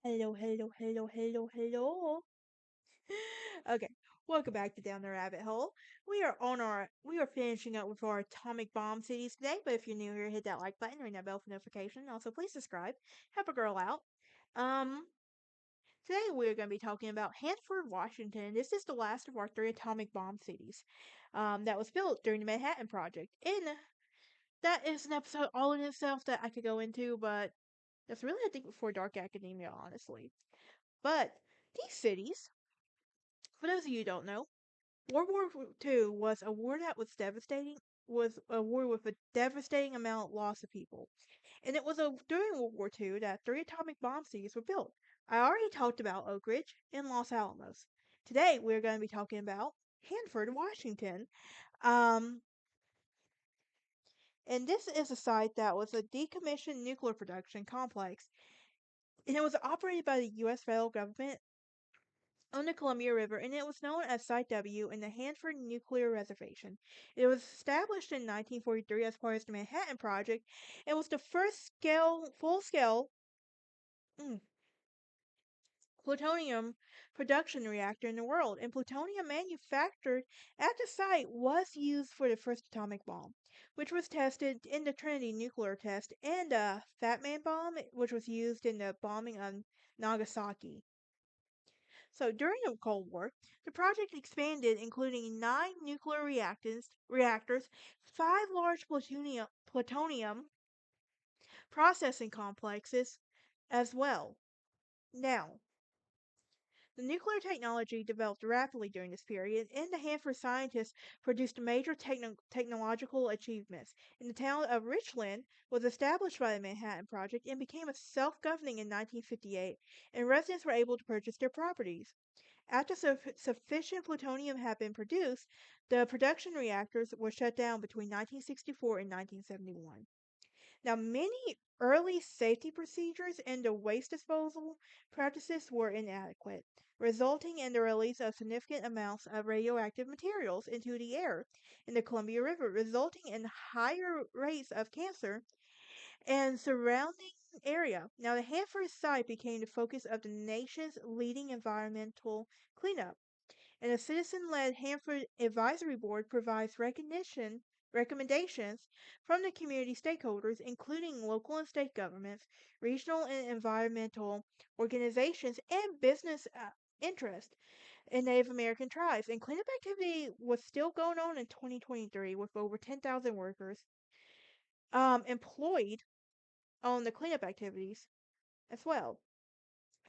Hello, hello, hello, hello, hello. Okay, welcome back to Down the Rabbit Hole. We are finishing up with our atomic bomb cities today. But if you're new here, hit that like button, ring that bell for notification. Also, please subscribe. Help a girl out. Um, Today we're going to be talking about Hanford, Washington. This is the last of our three atomic bomb cities. That was built during the Manhattan Project. And that is an episode all in itself that I could go into, but that's really I think before Dark Academia, honestly. But these cities, for those of you who don't know, World War II was a war that was a war with a devastating amount of loss of people. And it was during World War II that three atomic bomb cities were built. I already talked about Oak Ridge and Los Alamos. Today we're going to be talking about Hanford, Washington. Um, and this is a site that was a decommissioned nuclear production complex, and it was operated by the U.S. federal government on the Columbia River, and it was known as Site W in the Hanford Nuclear Reservation. It was established in 1943 as part of the Manhattan Project and was the first full-scale mm, plutonium production reactor in the world, and plutonium manufactured at the site was used for the first atomic bomb, which was tested in the Trinity nuclear test, and the Fat Man bomb, which was used in the bombing of Nagasaki. So during the Cold War, the project expanded, including nine nuclear reactors, five large plutonium processing complexes as well. Now, the nuclear technology developed rapidly during this period, and the Hanford scientists produced major technological achievements. And the town of Richland was established by the Manhattan Project and became a self-governing in 1958, and residents were able to purchase their properties. After sufficient plutonium had been produced, the production reactors were shut down between 1964 and 1971. Now, many early safety procedures and the waste disposal practices were inadequate, resulting in the release of significant amounts of radioactive materials into the air in the Columbia River, resulting in higher rates of cancer and surrounding area. Now, the Hanford site became the focus of the nation's leading environmental cleanup, and a citizen-led Hanford Advisory Board provides recommendations from the community stakeholders, including local and state governments, regional and environmental organizations, and business interests in Native American tribes. And cleanup activity was still going on in 2023 with over 10,000 workers employed on the cleanup activities as well.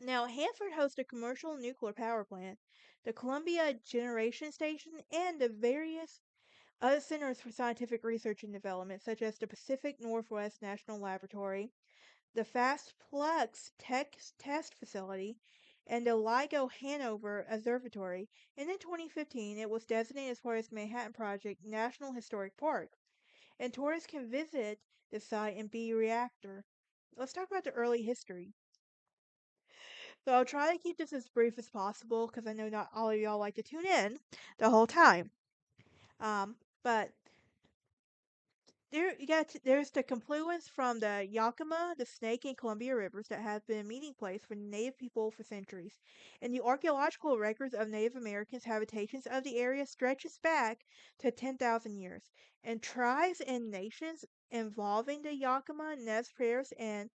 Now, Hanford hosts a commercial nuclear power plant, the Columbia Generation Station, and the various other centers for scientific research and development, such as the Pacific Northwest National Laboratory, the Fast Flux Test Facility, and the LIGO Hanover Observatory. And in 2015, it was designated as part of the Manhattan Project National Historic Park, and tourists can visit the site and be a reactor. Let's talk about the early history. So I'll try to keep this as brief as possible because I know not all of y'all like to tune in the whole time. But there's the confluence from the Yakima, the Snake, and Columbia rivers that have been a meeting place for Native people for centuries. And the archaeological records of Native Americans' habitations of the area stretches back to 10,000 years. And tribes and nations involving the Yakima, Nez Perce, and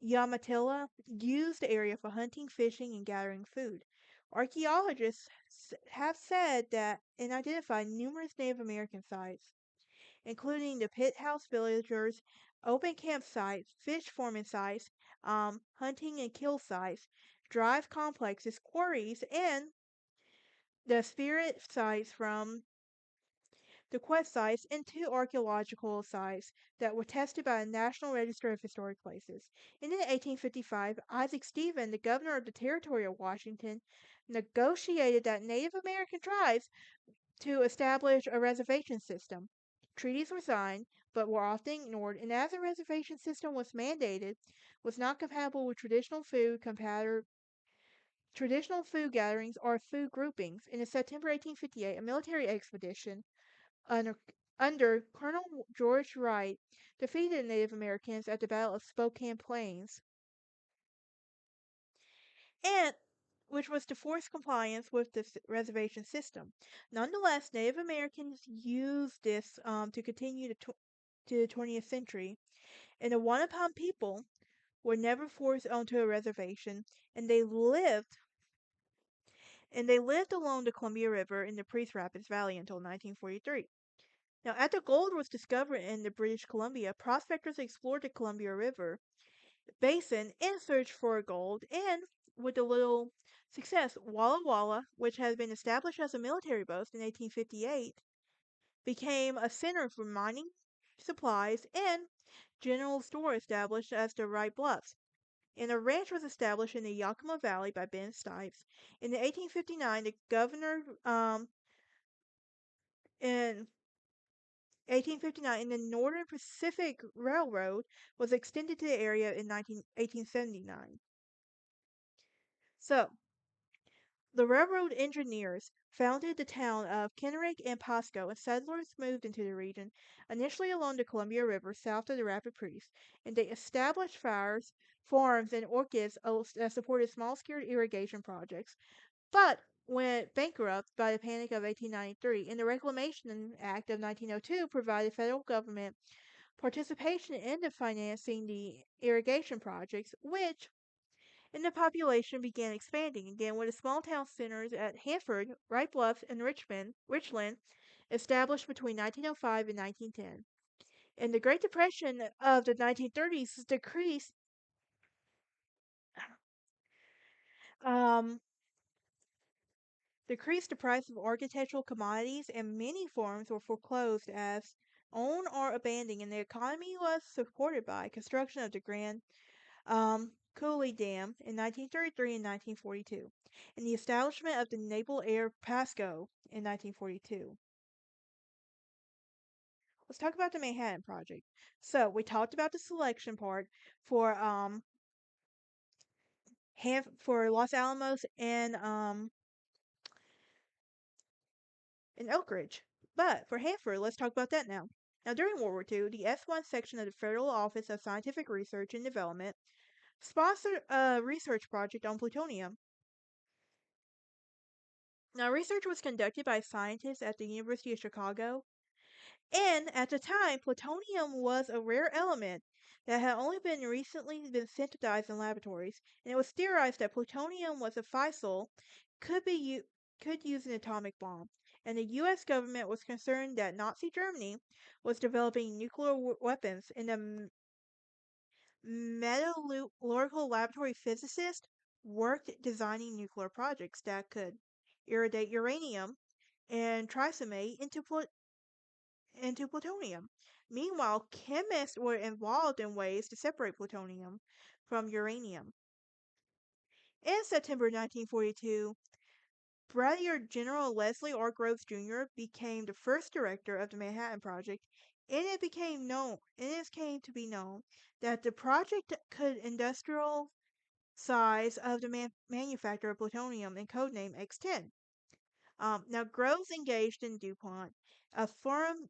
Yamatilla used the area for hunting, fishing, and gathering food. Archaeologists have said that and identified numerous Native American sites, including the pit house villagers, open campsites, fish farming sites, hunting and kill sites, drive complexes, quarries, and the spirit sites from the quest sites and two archaeological sites that were tested by the National Register of Historic Places. And in 1855, Isaac Stephen, the governor of the territory of Washington, negotiated that Native American tribes to establish a reservation system. Treaties were signed, but were often ignored, and as a reservation system was not compatible with traditional food gatherings or food groupings. In September 1858, a military expedition under, under Colonel George Wright defeated the Native Americans at the Battle of Spokane Plains. and which was to force compliance with the reservation system. Nonetheless, Native Americans used this to continue to the 20th century, and the Wampum people were never forced onto a reservation, and they lived along the Columbia River in the Priest Rapids Valley until 1943. Now, after gold was discovered in the British Columbia, prospectors explored the Columbia River basin in search for gold, and with a little success, Walla Walla, which had been established as a military post in 1858, became a center for mining supplies and general store established as the Right Bluffs. And a ranch was established in the Yakima Valley by Ben Stipes. In 1859, the governor in 1859, and the Northern Pacific Railroad was extended to the area in 1879. So, the railroad engineers founded the town of Kennewick and Pasco, and settlers moved into the region, initially along the Columbia River south of the Rapid Priest, and they established fires, farms, and orchards that supported small-scale irrigation projects, but went bankrupt by the Panic of 1893, and the Reclamation Act of 1902 provided federal government participation in the financing the irrigation projects, which and the population began expanding again with the small town centers at Hanford, Wright Bluff, and Richland established between 1905 and 1910. And the Great Depression of the 1930s um, decreased the price of architectural commodities, and many farms were foreclosed as owned or abandoned, and the economy was supported by construction of the Grand Cooley Dam in 1933 and 1942, and the establishment of the Naval Air Pasco in 1942. Let's talk about the Manhattan Project. So we talked about the selection part for for Los Alamos and Oak Ridge. But for Hanford, let's talk about that now. Now, during World War II, the S1 section of the Federal Office of Scientific Research and Development sponsored a research project on plutonium. Now, research was conducted by scientists at the University of Chicago, and at the time, plutonium was a rare element that had only recently been synthesized in laboratories, and it was theorized that plutonium was a fissile could be could use an atomic bomb. And the U.S. government was concerned that Nazi Germany was developing nuclear weapons, and the metallurgical laboratory physicists worked designing nuclear projects that could irradiate uranium and trisomy into plutonium. Meanwhile, chemists were involved in ways to separate plutonium from uranium. In September 1942, Brigadier General Leslie R. Groves Jr. became the first director of the Manhattan Project, and it came to be known that the project could industrial size of the manufacture of plutonium in codename X-10. Now, Groves engaged in DuPont, a firm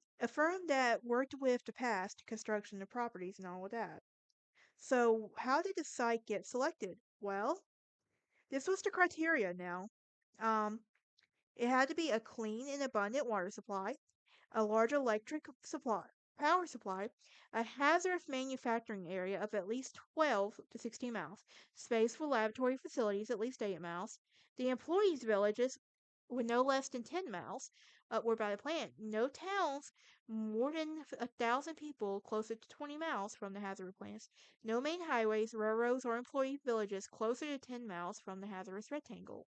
that worked with the past, construction, the properties, and all of that. So, how did the site get selected? Well, this was the criteria now. Um, it had to be a clean and abundant water supply, a large power supply, a hazardous manufacturing area of at least 12 to 16 miles, space for laboratory facilities at least 8 miles, the employees' villages with no less than 10 miles upward by the plant, no towns more than 1,000 people closer to 20 miles from the hazardous plants, no main highways, railroads, or employee villages closer to 10 miles from the hazardous rectangle,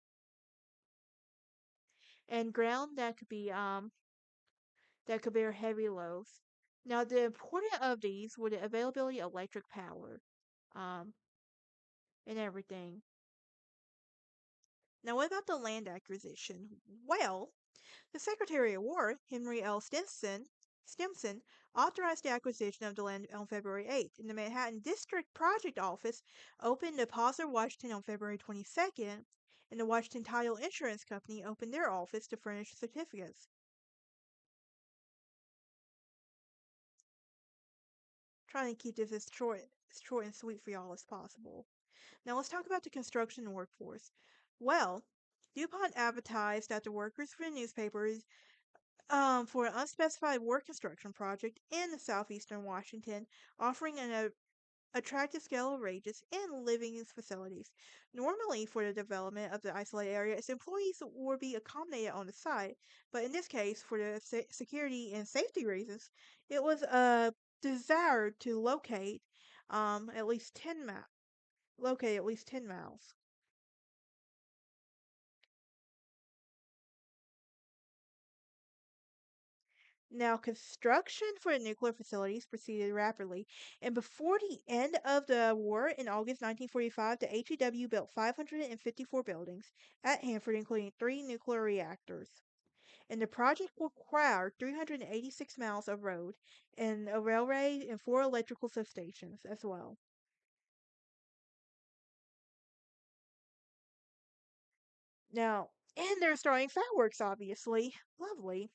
and ground that could bear heavy loads. Now, the importance of these were the availability of electric power, um, and everything. Now, what about the land acquisition? Well, the Secretary of War, Henry L. Stimson, authorized the acquisition of the land on February 8th, and the Manhattan District Project Office opened the Deposit Washington on February 22nd, and the Washington Title Insurance Company opened their office to furnish certificates. Trying to keep this as short and sweet for y'all as possible. Now let's talk about the construction workforce. Well, DuPont advertised that the workers for the newspapers for an unspecified work construction project in the southeastern Washington, offering an attractive scale of wages and living facilities. Normally, for the development of the isolated area, its employees would be accommodated on the site, but in this case, for the security and safety reasons, it was desired to at least 10 miles. Now, construction for the nuclear facilities proceeded rapidly, and before the end of the war in August 1945, the HEW built 554 buildings at Hanford, including three nuclear reactors. And the project required 386 miles of road and a railway and four electrical substations as well. Now, and they're starting fireworks, obviously. Lovely.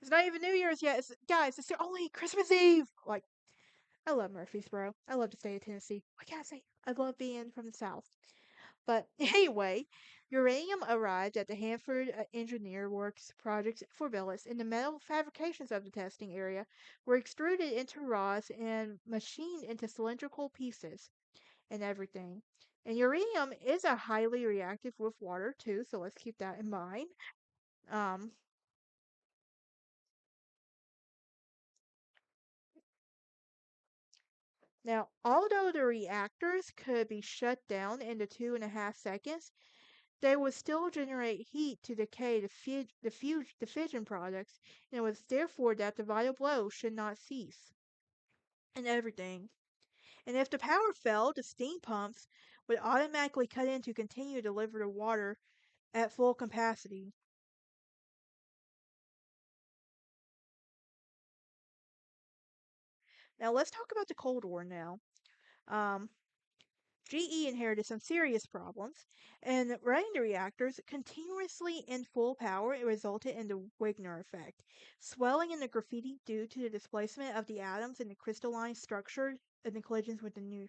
It's not even New Year's yet. Guys, it's only Christmas Eve. Like, I love Murfreesboro. I love the state of Tennessee. What can I say? I love being from the South. But anyway, uranium arrived at the Hanford Engineer Works project for billets, and the metal fabrications of the testing area were extruded into rods and machined into cylindrical pieces and everything. And uranium is a highly reactive with water too, so let's keep that in mind. Um, Now, although the reactors could be shut down in the 2.5 seconds, they would still generate heat to decay the fission products, and it was therefore that the vital blow should not cease, and everything. And if the power fell, the steam pumps would automatically cut in to continue to deliver the water at full capacity. Now let's talk about the Cold War now. Um, GE inherited some serious problems, and running the reactors continuously in full power it resulted in the Wigner effect, swelling in the graffiti due to the displacement of the atoms in the crystalline structure and the collisions with the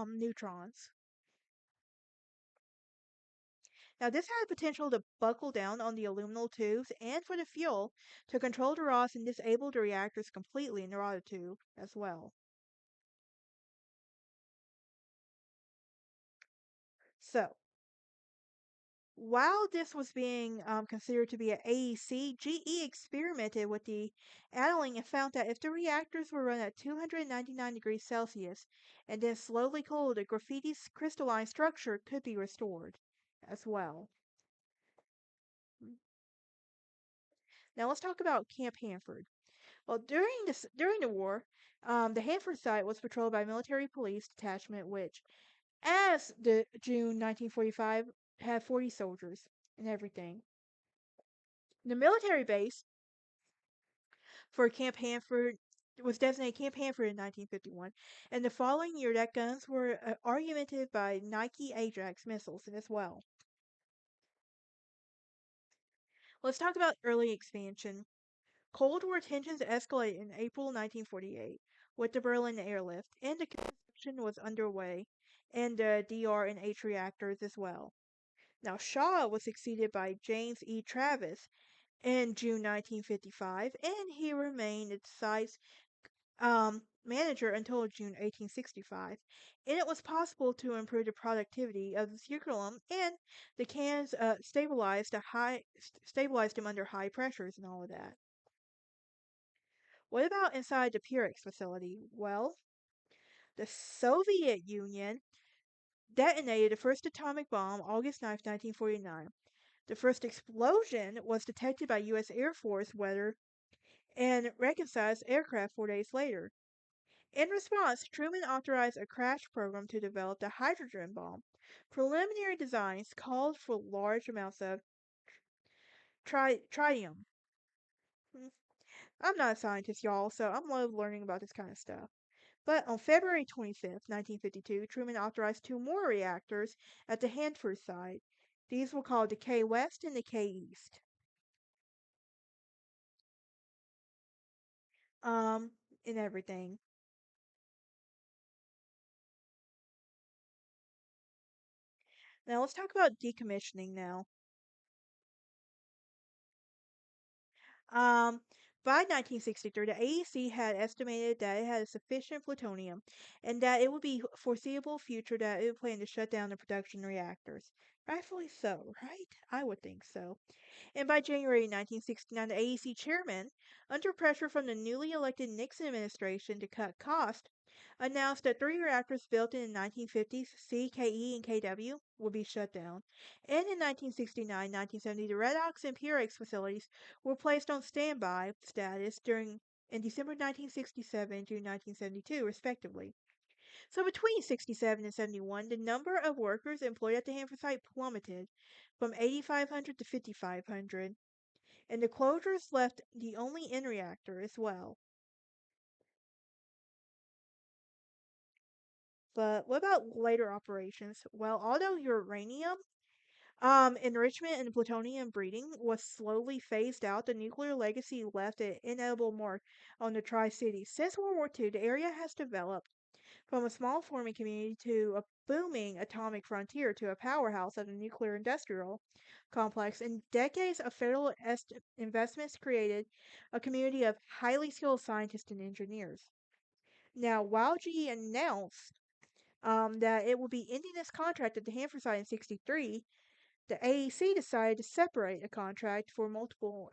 neutrons. Now this had potential to buckle down on the aluminum tubes and for the fuel to control the rods and disable the reactors completely in the rotor tube as well. So while this was being considered to be an AEC, GE experimented with the aniline and found that if the reactors were run at 299 degrees Celsius and then slowly cooled, the graphite's crystalline structure could be restored as well. Now let's talk about Camp Hanford. Well, during the war, the Hanford site was patrolled by military police detachment, which, as the June 1945, had 40 soldiers and everything. The military base for Camp Hanford was designated Camp Hanford in 1951, and the following year that guns were augmented by Nike Ajax missiles as well. Let's talk about early expansion. Cold War tensions escalated in April 1948 with the Berlin airlift, and the construction was underway, and the DR and H reactors as well. Now, Shaw was succeeded by James E. Travis in June 1955, and he remained its site's manager until June 1865, and it was possible to improve the productivity of the curriculum, and the cans stabilized them under high pressures and all of that. What about inside the Pyrex facility? Well, the Soviet Union detonated the first atomic bomb August 9th, 1949. The first explosion was detected by U.S. Air Force weather and recognized aircraft 4 days later. In response, Truman authorized a crash program to develop the hydrogen bomb. Preliminary designs called for large amounts of tritium. Hmm, I'm not a scientist, y'all, so I'm love learning about this kind of stuff. But on February 25th, 1952, Truman authorized two more reactors at the Hanford site. These were called the K West and the K East. Um, and everything. Now let's talk about decommissioning now. Um, by 1963, the AEC had estimated that it had sufficient plutonium and that it would be foreseeable future that it would plan to shut down the production reactors. Rightfully so, right? I would think so. And by January 1969, the AEC chairman, under pressure from the newly elected Nixon administration to cut costs, announced that three reactors built in the 1950s, C, KE, and KW, would be shut down. And in 1969 1970, the redox and Purex facilities were placed on standby status during in December 1967 and June 1972, respectively. So between 67 and 71, the number of workers employed at the Hanford site plummeted from 8,500 to 5,500, and the closures left the only in reactor as well. But what about later operations? Well, although uranium enrichment and plutonium breeding was slowly phased out, the nuclear legacy left an inedible mark on the Tri Cities. Since World War II, the area has developed from a small farming community to a booming atomic frontier to a powerhouse of the nuclear industrial complex. And decades of federal investments created a community of highly skilled scientists and engineers. Now, while GE announced that it will be ending this contract at the Hanford site in '63, the AEC decided to separate a contract for multiple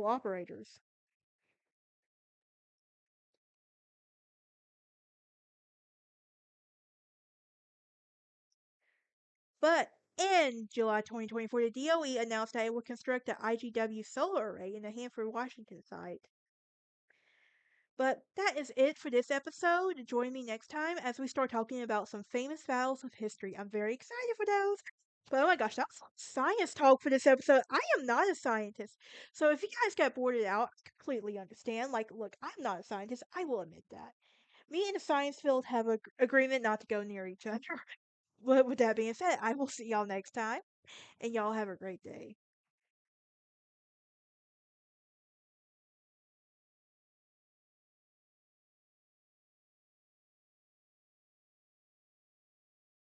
operators. But in July 2024, the DOE announced that it would construct the IGW solar array in the Hanford, Washington site. But that is it for this episode. Join me next time as we start talking about some famous battles of history. I'm very excited for those. But oh my gosh, that's science talk for this episode. I am not a scientist. So if you guys get bored out, I completely understand. Like, look, I'm not a scientist. I will admit that. Me and the science field have a agreement not to go near each other. But with that being said, I will see y'all next time, and y'all have a great day.